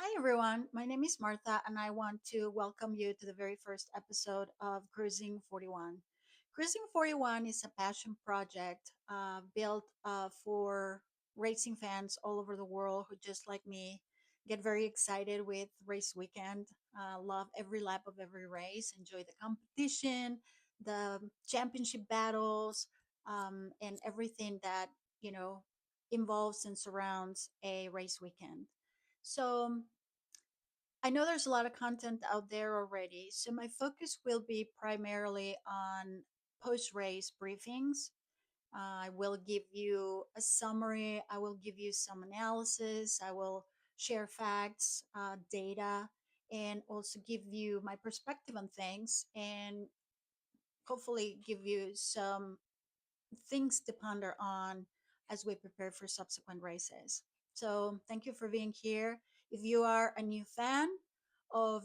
Hi, everyone. My name is Martha, and I want to welcome you to the very first episode of Cruising 41. Cruising 41 is a passion project built for racing fans all over the world who, just like me, get very excited with race weekend, love every lap of every race, enjoy the competition, the championship battles, and everything that, you know, involves and surrounds a race weekend. So, I know there's a lot of content out there already, so my focus will be primarily on post race briefings. I will give you a summary, I will give you some analysis, I will share facts, data, and also give you my perspective on things and hopefully give you some things to ponder on as we prepare for subsequent races. So, thank you for being here. If you are a new fan of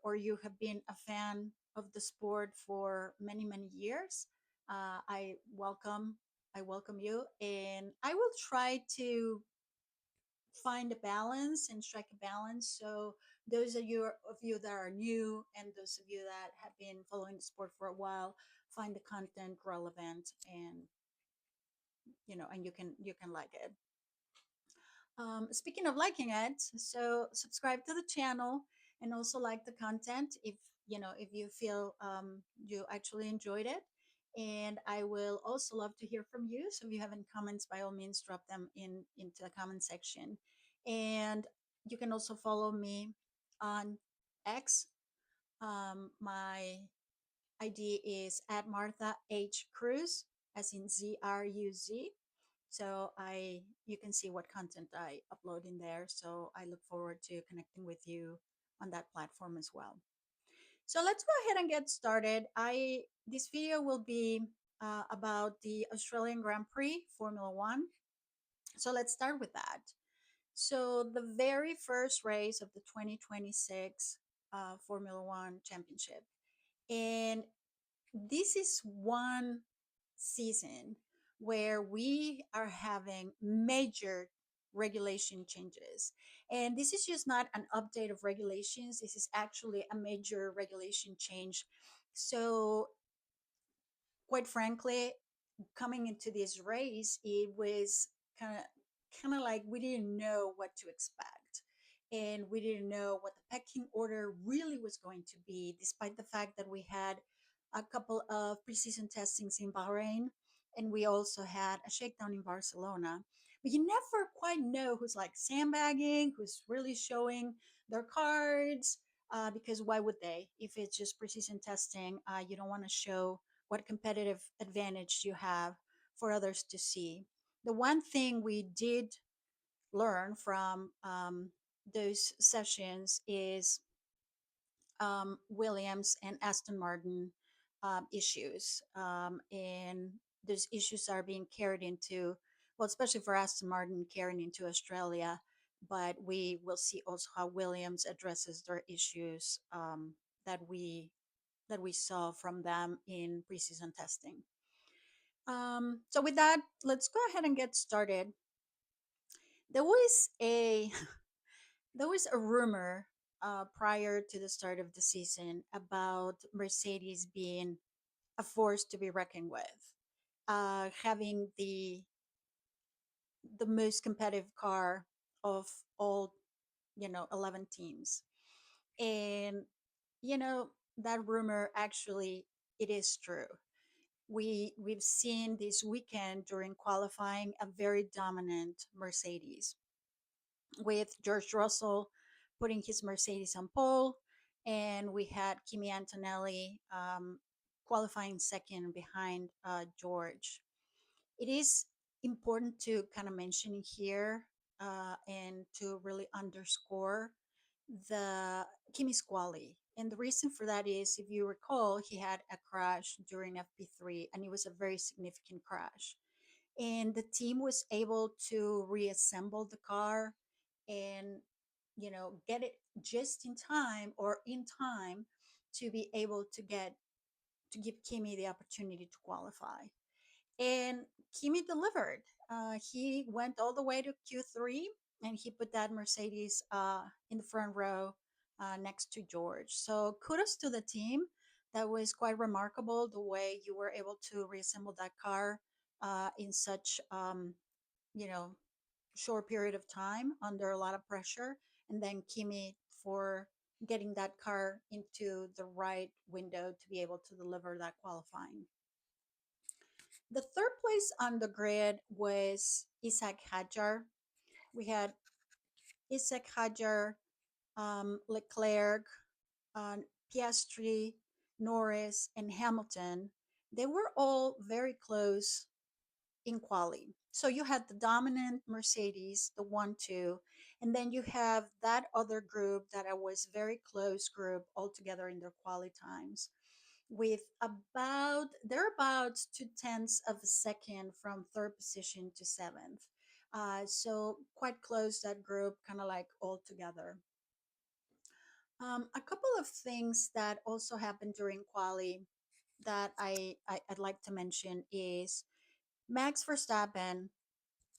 or you have been a fan of the sport for many, many years, I welcome you, and I will try to find a balance and strike a balance. So, those of you that are new and those of you that have been following the sport for a while find the content relevant and and you can like it. Speaking of liking it, so subscribe to the channel and also like the content if you feel you actually enjoyed it. And I will also love to hear from you. So if you have any comments, by all means, drop them into the comment section. And you can also follow me on X. My ID is at Martha H Cruz, as in ZRUZ. So I you can see what content I upload in there. So I look forward to connecting with you on that platform as well. So let's go ahead and get started. I This video will be about the Australian Grand Prix Formula One. So let's start with that. So the very first race of the 2026 Formula One Championship, and this is one season where we are having major regulation changes. And this is just not an update of regulations, this is actually a major regulation change. So, quite frankly, coming into this race, it was kind of like we didn't know what to expect. And we didn't know what the pecking order really was going to be, despite the fact that we had a couple of preseason testings in Bahrain and we also had a shakedown in Barcelona. But you never quite know who's like sandbagging, who's really showing their cards, because why would they? If it's just preseason testing, you don't want to show what competitive advantage you have for others to see. The one thing we did learn from those sessions is Williams and Aston Martin issues. And those issues are being carried into, well, especially for Aston Martin, carrying into Australia. But we will see also how Williams addresses their issues that we saw from them in preseason testing. So with that, let's go ahead and get started. There was a there was a rumor prior to the start of the season about Mercedes being a force to be reckoned with, having the most competitive car of all 11 teams. And you know that rumor, actually, it is true. We've seen this weekend during qualifying a very dominant Mercedes, with George Russell putting his Mercedes on pole, and we had Kimi Antonelli qualifying second behind George. It is important to kind of mention here and to really underscore the Kimi's quality. And the reason for that is, if you recall, he had a crash during FP3, and it was a very significant crash. And the team was able to reassemble the car and get it just in time, or in time, to be able to give Kimi the opportunity to qualify. And Kimi delivered. He went all the way to Q3, and he put that Mercedes in the front row next to George. So kudos to the team. That was quite remarkable the way you were able to reassemble that car in such you know short period of time under a lot of pressure, and then Kimi for getting that car into the right window to be able to deliver that qualifying. The third place on the grid was Isaac Hadjar. We had Isaac Hadjar, Leclerc, Piastri, Norris, and Hamilton. They were all very close in quali. So you had the dominant Mercedes, the 1 2, and then you have that other group that I was very close group all together in their quali times with about they're about 2/10 of a second from third position to seventh. So quite close that group, kind of like all together. A couple of things that also happened during quali that I'd like to mention is Max Verstappen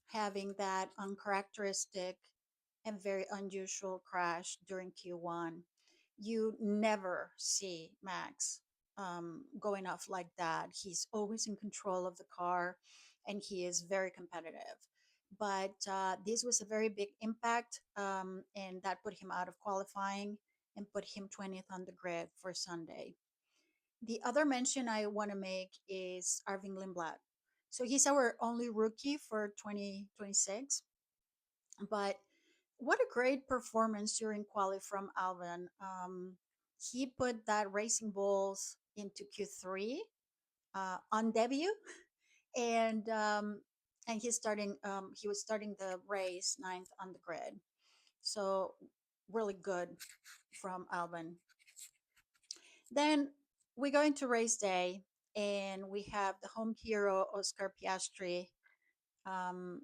having that uncharacteristic and very unusual crash during Q1. You never see Max going off like that. He's always in control of the car and he is very competitive. But this was a very big impact, and that put him out of qualifying and put him 20th on the grid for Sunday. The other mention I want to make is Arvin Lindblad. So he's our only rookie for 2026, but what a great performance during quali from Alvin. He put that Racing Bulls into Q3 on debut, and um, and he's starting. He was starting the race ninth on the grid, so really good from Alvin. Then we go into race day, and we have the home hero Oscar Piastri. Um,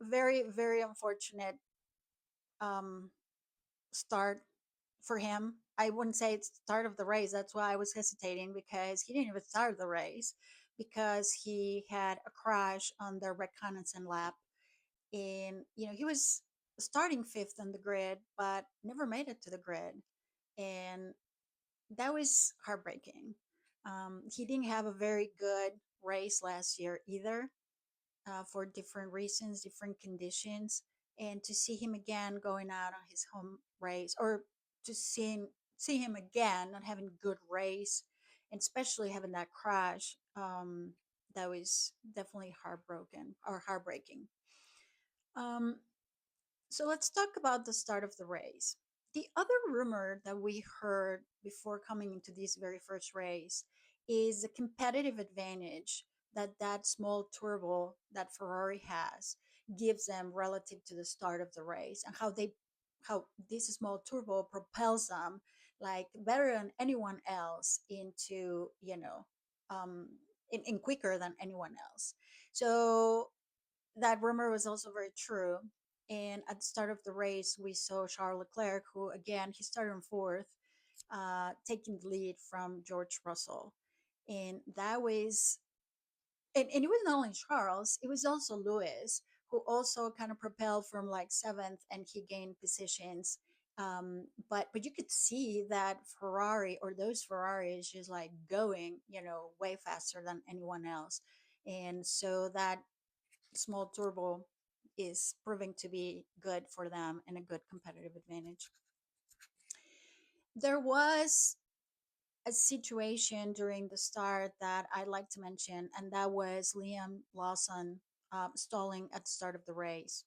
very very unfortunate um, start for him. I wouldn't say it's the start of the race. That's why I was hesitating because he didn't even start the race because he had a crash on the reconnaissance lap. And, he was starting fifth on the grid, but never made it to the grid. And that was heartbreaking. He didn't have a very good race last year either, for different reasons, different conditions, and to see him again going out on his home race, or to see him again not having a good race, and especially having that crash, that was definitely heartbroken or heartbreaking. Um, so let's talk about the start of the race. The other rumor that we heard before coming into this very first race is the competitive advantage that small turbo that Ferrari has gives them relative to the start of the race, and how this small turbo propels them like better than anyone else into um in quicker than anyone else. So that rumor was also very true. And at the start of the race, we saw Charles Leclerc, who again he started in fourth, taking the lead from George Russell, and that was and it was not only Charles, it was also Lewis, who also kind of propelled from like seventh, and he gained positions. But you could see that Ferrari or those Ferraris just like going, way faster than anyone else, and so that small turbo is proving to be good for them and a good competitive advantage. There was a situation during the start that I'd like to mention, and that was Liam Lawson stalling at the start of the race.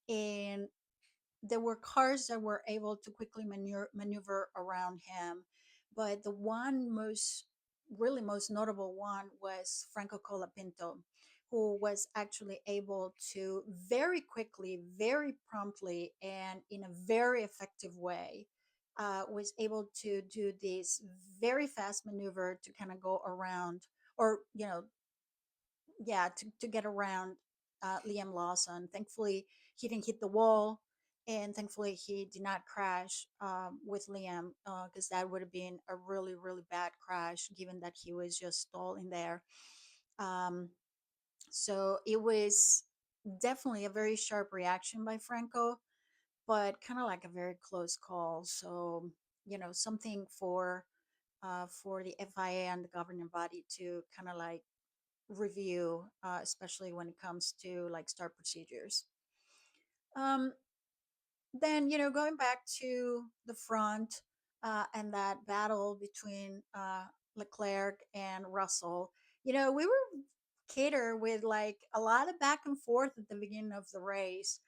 And there were cars that were able to quickly maneuver around him, but the one most notable one was Franco Colapinto, who was actually able to very quickly, very promptly, and in a very effective way, was able to do this very fast maneuver to kind of go around, or yeah, to get around Liam Lawson. Thankfully, he didn't hit the wall, and thankfully, he did not crash with Liam, because that would have been a really, really bad crash, given that he was just stalling there. Um, so it was. definitely a very sharp reaction by Franco, but kind of like a very close call. So, something for the FIA and the governing body to kind of like review, especially when it comes to like start procedures. Um, then, going back to the front, and that battle between Leclerc and Russell, we were catered with like a lot of back and forth at the beginning of the race.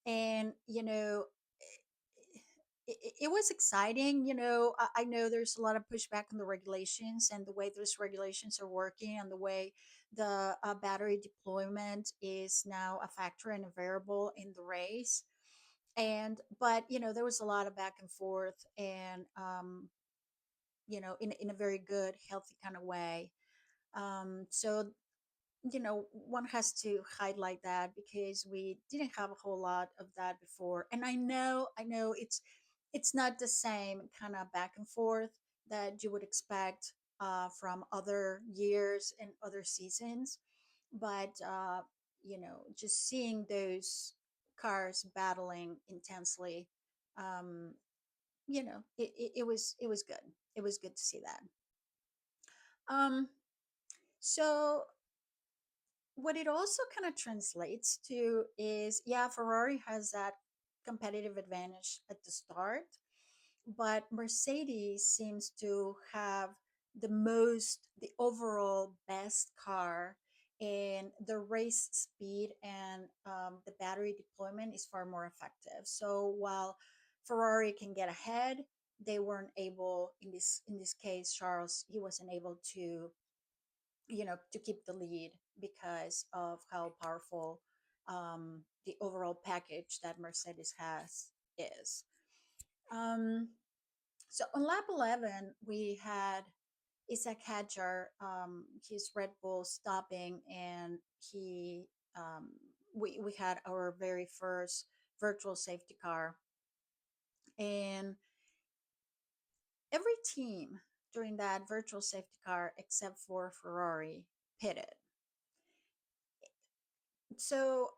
And, it was exciting. I know there's a lot of pushback on the regulations and the way those regulations are working, and the way the battery deployment is now a factor and a variable in the race. And but there was a lot of back and forth, and in a very good, healthy kind of way. So one has to highlight that because we didn't have a whole lot of that before. And I know it's not the same kind of back and forth that you would expect from other years and other seasons. But just seeing those cars battling intensely, um, it was good. It was good to see that. Um, so what it also kind of translates to is, yeah, Ferrari has that competitive advantage at the start, but Mercedes seems to have the overall best car, and the race speed and the battery deployment is far more effective. So while Ferrari can get ahead, they weren't able, in this case, Charles, he wasn't able to keep the lead because of how powerful the overall package that Mercedes has is. Um, so on lap 11, we had Isaac Hadjar, his Red Bull stopping, and we had our very first virtual safety car, and every team during that virtual safety car except for Ferrari pitted. So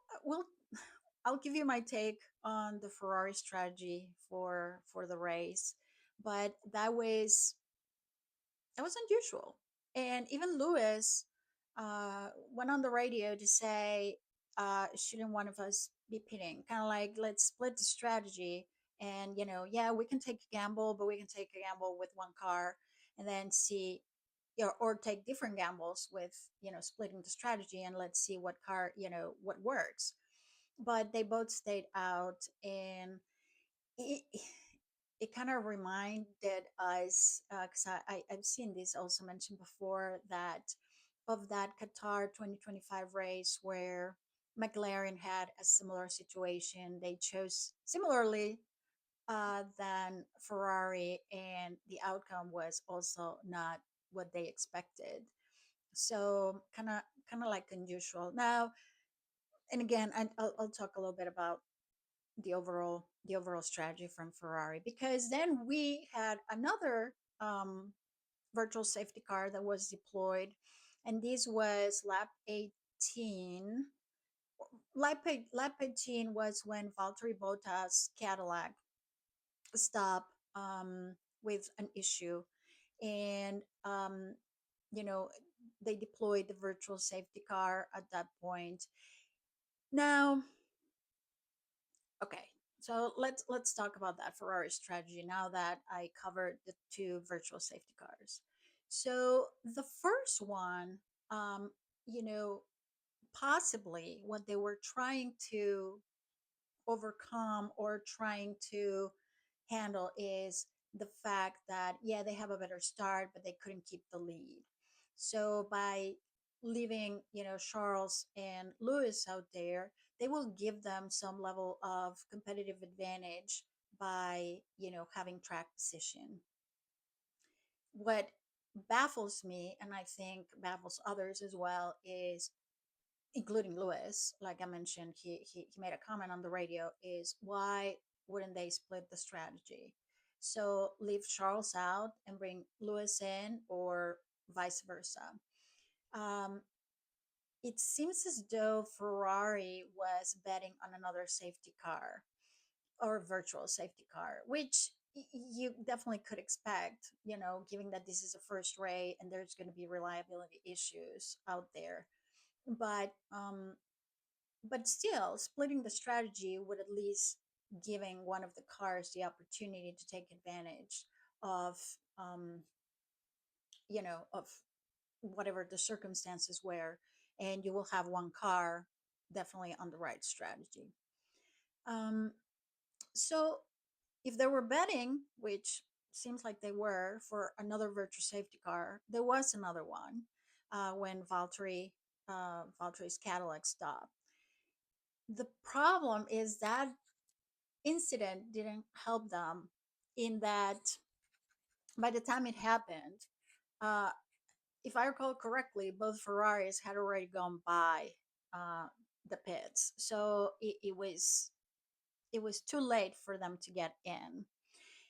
I'll give you my take on the Ferrari strategy for the race, but that was unusual. And even Lewis went on the radio to say, shouldn't one of us be pitting? Kind of like, let's split the strategy. And, yeah, we can take a gamble, but we can take a gamble with one car and then see, or take different gambles with, splitting the strategy, and let's see what car, what works. But they both stayed out, and it, it kind of reminded us, because I've seen this also mentioned before, that of that Qatar 2025 race where McLaren had a similar situation. They chose similarly than Ferrari, and the outcome was also not what they expected. So kind of like unusual. Now, and again, I'll talk a little bit about the overall strategy from Ferrari, because then we had another virtual safety car that was deployed, and this was lap 18. Lap 18 was when Valtteri Bottas Cadillac stopped with an issue, and you know they deployed the virtual safety car at that point. Now, okay, so let's talk about that Ferrari strategy now that I covered the two virtual safety cars. So the first one, um, you know, possibly what they were trying to overcome or trying to handle is the fact that, yeah, they have a better start, but they couldn't keep the lead. So by leaving, Charles and Lewis out there, they will give them some level of competitive advantage by, having track position. What baffles me, and I think baffles others as well, is, including Lewis, like I mentioned, he made a comment on the radio, is why wouldn't they split the strategy? So leave Charles out and bring Lewis in, or vice versa. Um, it seems as though Ferrari was betting on another safety car or virtual safety car, which you definitely could expect, given that this is a first race and there's going to be reliability issues out there. But still, splitting the strategy would at least giving one of the cars the opportunity to take advantage of um, of whatever the circumstances were, and you will have one car definitely on the right strategy. Um, so if they were betting, which seems like they were, for another virtual safety car, there was another one when Valtteri's Cadillac stopped. The problem is that incident didn't help them in that by the time it happened, uh, if I recall correctly, both Ferraris had already gone by uh, the pits, so it was too late for them to get in.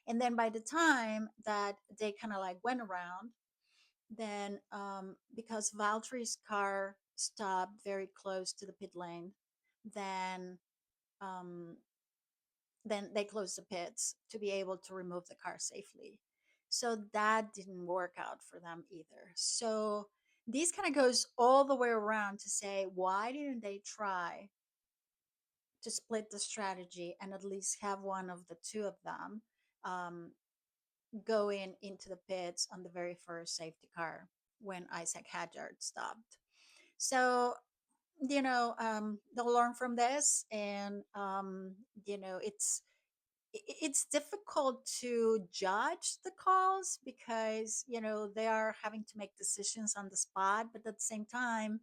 And then by the time that they kind of like went around, then because Valtteri's car stopped very close to the pit lane, then um, then they closed the pits to be able to remove the car safely. So that didn't work out for them either. So this kind of goes all the way around to say, why didn't they try to split the strategy and at least have one of the two of them um, go into the pits on the very first safety car when Isaac Hadjar stopped? So they'll learn from this, and it's difficult to judge the calls because they are having to make decisions on the spot, but at the same time,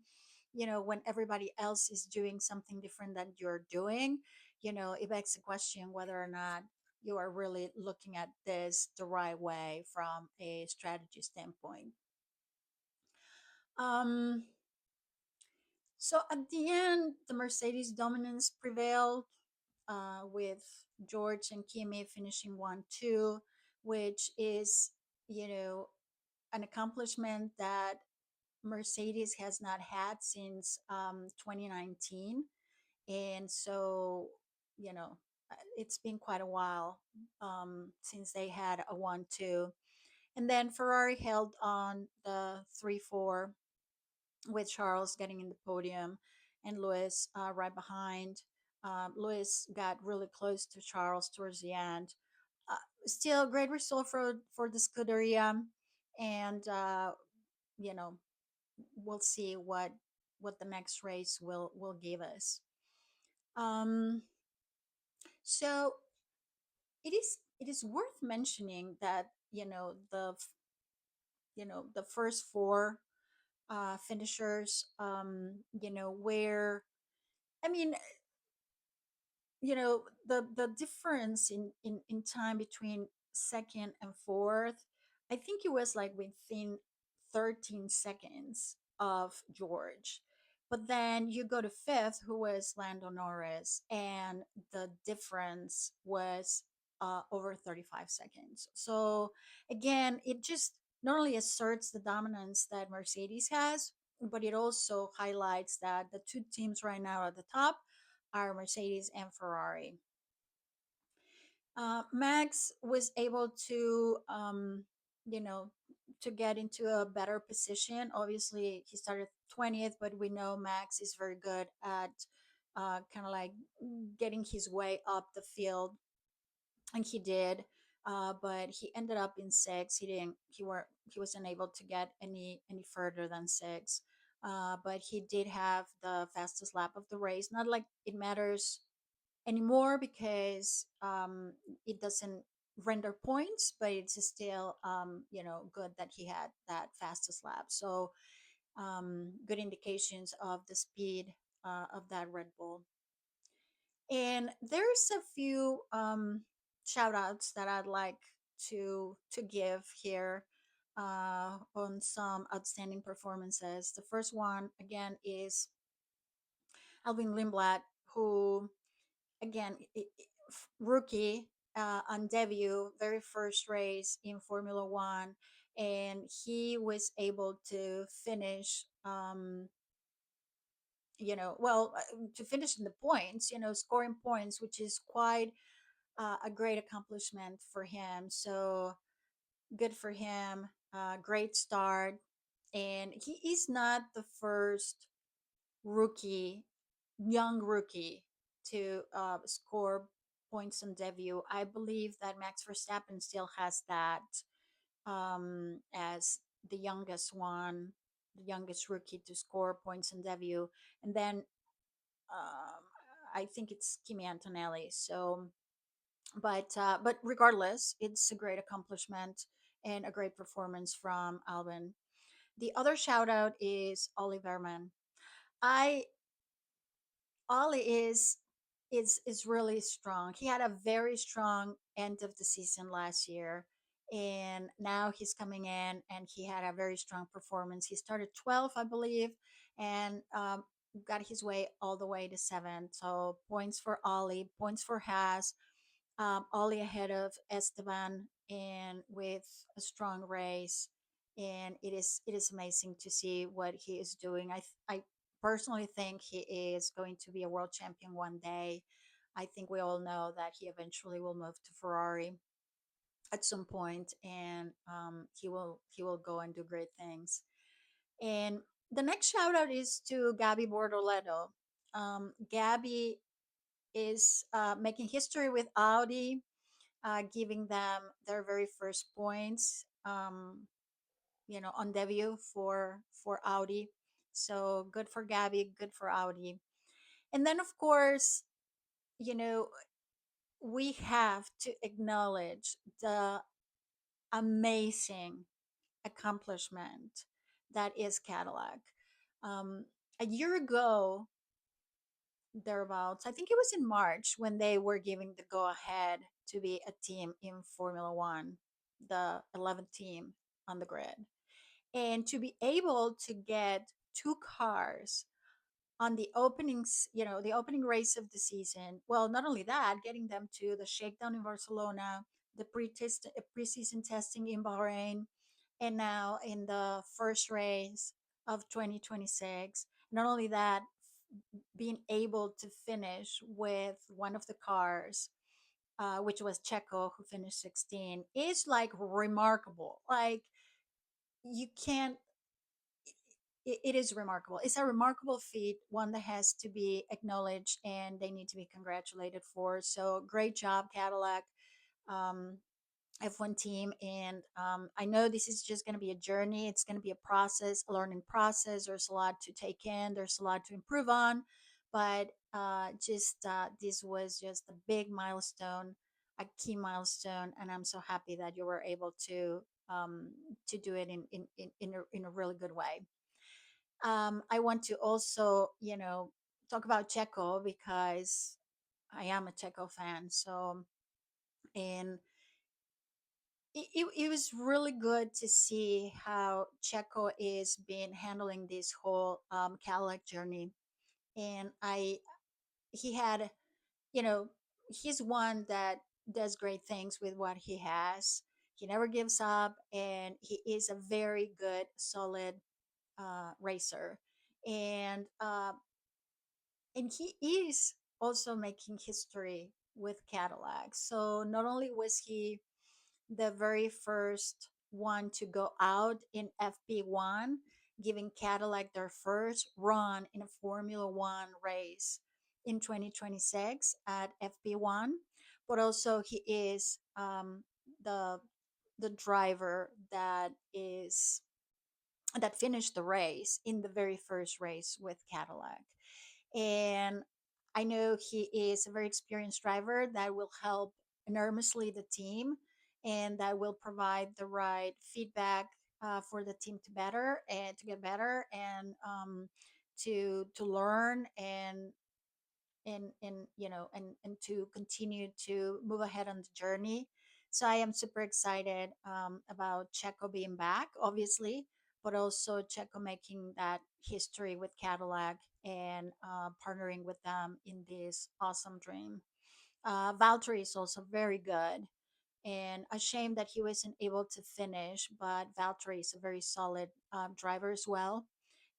when everybody else is doing something different than you're doing, it begs the question whether or not you are really looking at this the right way from a strategy standpoint. um so at the end, the Mercedes dominance prevailed, with George and Kimi finishing 1-2, which is, you know, an accomplishment that Mercedes has not had since 2019. And so, it's been quite a while since they had a 1-2. And then Ferrari held on the 3-4 with Charles getting in the podium and Lewis right behind. Lewis got really close to Charles towards the end. Uh, Still, great result for the Scuderia, and you know we'll see what the next race will give us. Um, so it is worth mentioning that the first four finishers, where I mean, the difference in time between second and fourth, I think it was like within 13 seconds of George. But then you go to fifth, who was Lando Norris, and the difference was over 35 seconds. So again, it just not only asserts the dominance that Mercedes has, but it also highlights that the two teams right now at the top are Mercedes and Ferrari. Max was able to, you know, to get into a better position. Obviously, he started 20th, but we know Max is very good at kind of like getting his way up the field, and he did. But he ended up in six. He didn't. He wasn't able to get any further than six. But he did have the fastest lap of the race. Not like it matters anymore because it doesn't render points, but it's still good that he had that fastest lap. So good indications of the speed of that Red Bull. And there's a few shout outs that I'd like to give here on some outstanding performances. The first one again is Alvin Lindblad, who again, rookie on debut, very first race in Formula One, and he was able to finish to finish in the points, scoring points, which is quite a great accomplishment for him. So good for him. Great start. And he is not the first rookie, young rookie, to score points on debut. I believe that Max Verstappen still has that as the youngest one, the youngest rookie to score points on debut. And then um, I think it's Kimi Antonelli. So, but regardless, it's a great accomplishment and a great performance from Alvin. The other shout out is Oliverman. I Ollie is really strong. He had a very strong end of the season last year, and now he's coming in and he had a very strong performance. He started 12th, I believe, and got his way all the way to seventh. So points for Ollie, points for Haas, Ollie ahead of Esteban, and with a strong race. And it is amazing to see what he is doing. I personally think he is going to be a world champion one day. I think we all know that he eventually will move to Ferrari at some point, and he will go and do great things. And the next shout out is to Gabby Bordoleto. Gabby is making history with Audi, giving them their very first points, on debut for Audi. So good for Gabby, good for Audi. And then, of course, you know, we have to acknowledge the amazing accomplishment that is Cadillac. Um, a year ago, thereabouts, I think it was in March when they were giving the go ahead to be a team in Formula One, the 11th team on the grid. And to be able to get two cars on the opening race of the season. Well, not only that, getting them to the shakedown in Barcelona, the preseason testing in Bahrain, and now in the first race of 2026. Not only that, being able to finish with one of the cars, which was Checo, who finished 16, is like remarkable. Like, you can't it is remarkable. It's a remarkable feat, one that has to be acknowledged and they need to be congratulated for. So great job, Cadillac, um, F1 team. And I know this is just going to be a journey. It's going to be a process, a learning process. There's a lot to take in, there's a lot to improve on. But just this was just a big milestone, a key milestone. And I'm so happy that you were able to do it in a really good way. I want to also, talk about Checo because I am a Checo fan. So, and it was really good to see how Checo is been handling this whole Cadillac journey. And he had, you know, he's one that does great things with what he has. He never gives up, and he is a very good, solid racer. And he is also making history with Cadillac. So not only was he the very first one to go out in FP1, giving Cadillac their first run in a Formula One race in 2026 at FP1, but also he is the the driver that finished the race in the very first race with Cadillac. And I know he is a very experienced driver that will help enormously the team and that will provide the right feedback for the team to get better and to learn and to continue to move ahead on the journey. So I am super excited about Checo being back, obviously, but also Checo making that history with Cadillac and partnering with them in this awesome dream. Valtteri is also very good, and a shame that he wasn't able to finish, but Valtteri is a very solid driver as well.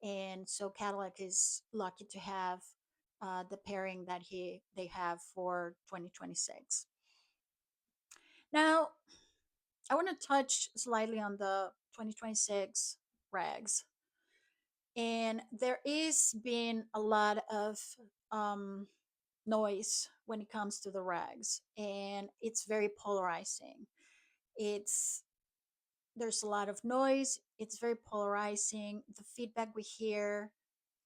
and so Cadillac is lucky to have the pairing that he they have for 2026. Now, I want to touch slightly on the 2026 regs, and there is been a lot of um, noise when it comes to the regs, and it's very polarizing. It's There's a lot of noise. It's very polarizing. The feedback we hear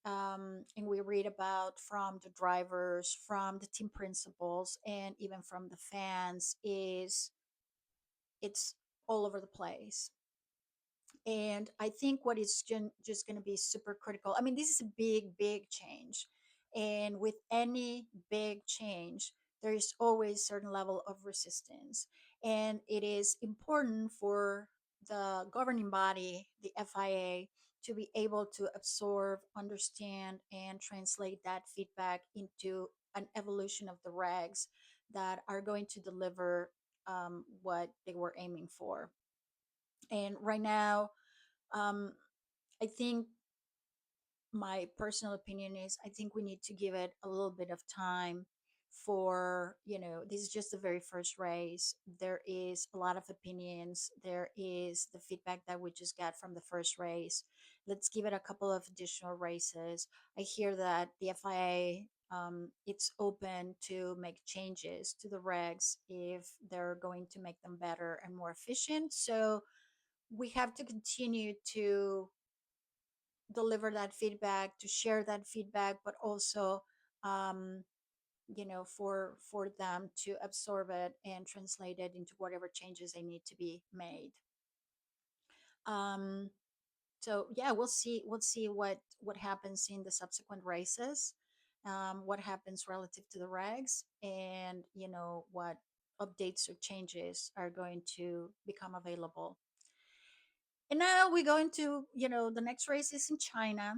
and we read about from the drivers, from the team principals, and even from the fans is it's all over the place. And I think what is just going to be super critical. I mean, this is a big, big change. And with any big change, there is always a certain level of resistance. And it is important for the governing body, the FIA, to be able to absorb, understand, and translate that feedback into an evolution of the regs that are going to deliver what they were aiming for. And right now, um, I think my personal opinion is I think we need to give it a little bit of time for, this is just the very first race. There is a lot of opinions. There is the feedback that we just got from the first race. Let's give it a couple of additional races. I hear that the FIA it's open to make changes to the regs if they're going to make them better and more efficient. So we have to continue to deliver that feedback, to share that feedback, but also, um, for them to absorb it and translate it into whatever changes they need to be made. Um, so yeah, we'll see what happens in the subsequent races, what happens relative to the regs, and what updates or changes are going to become available. And now we go into, the next race is in China.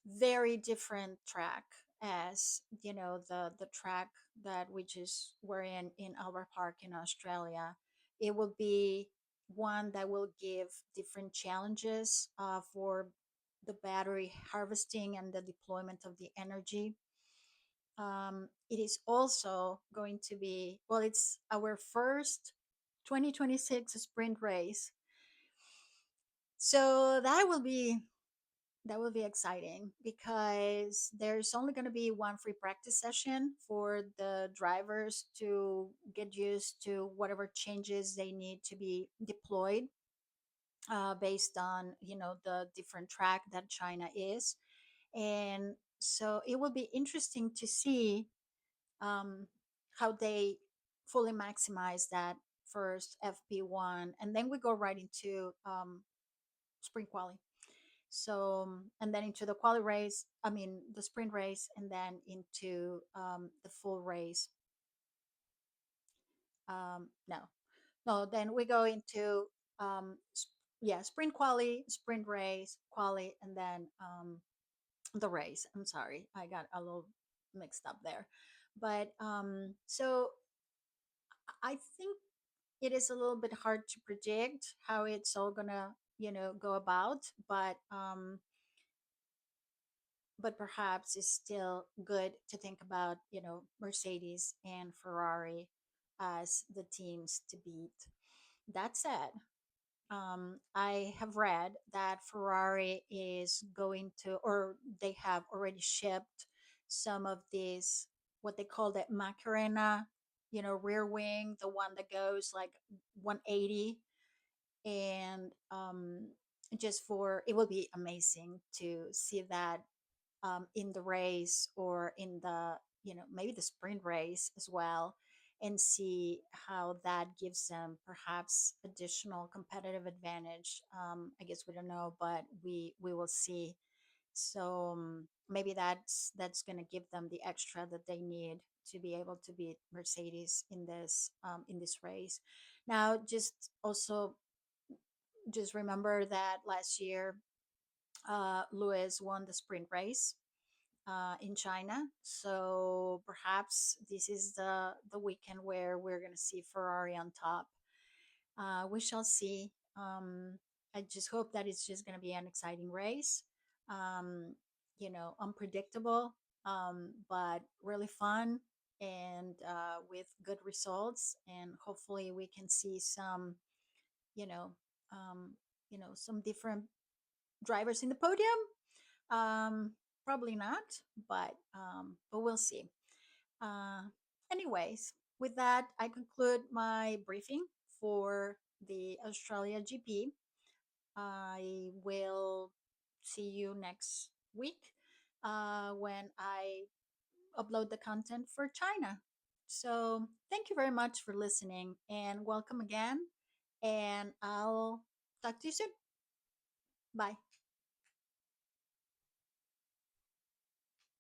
Very different track as the track that we just were in Albert Park in Australia. It will be one that will give different challenges for the battery harvesting and the deployment of the energy. It is also going to be, well, it's our first 2026 sprint race, so that will be exciting because there's only going to be one free practice session for the drivers to get used to whatever changes they need to be deployed based on the different track that China is. And so it will be interesting to see um, how they fully maximize that first FP1, and then we go right into sprint quali. So, and then into the quali race, I mean, the sprint race, and then into the full race. No, no, then we go into, yeah, sprint quali, sprint race, quali, and then the race. I'm sorry, I got a little mixed up there. But so I think it is a little bit hard to predict how it's all gonna, go about. But perhaps it's still good to think about, Mercedes and Ferrari as the teams to beat. That said, I have read that Ferrari is going to, or they have already shipped some of these, what they call the Macarena, rear wing, the one that goes like 180. And just for, it will be amazing to see that in the race or in the maybe the sprint race as well, and see how that gives them perhaps additional competitive advantage. I guess we don't know, but we will see. So maybe that's going to give them the extra that they need to be able to beat Mercedes in this race. Now, just also just remember that last year Lewis won the sprint race in China. So perhaps this is the weekend where we're going to see Ferrari on top. We shall see. I just hope that it's just going to be an exciting race. Um, Unpredictable, but really fun and with good results. And hopefully, we can see some, you know, um, some different drivers in the podium. Um, Probably not, but we'll see. Uh, Anyways, with that, I conclude my briefing for the Australia GP. I will see you next week when I upload the content for China. So, thank you very much for listening and welcome again. And I'll talk to you soon. Bye.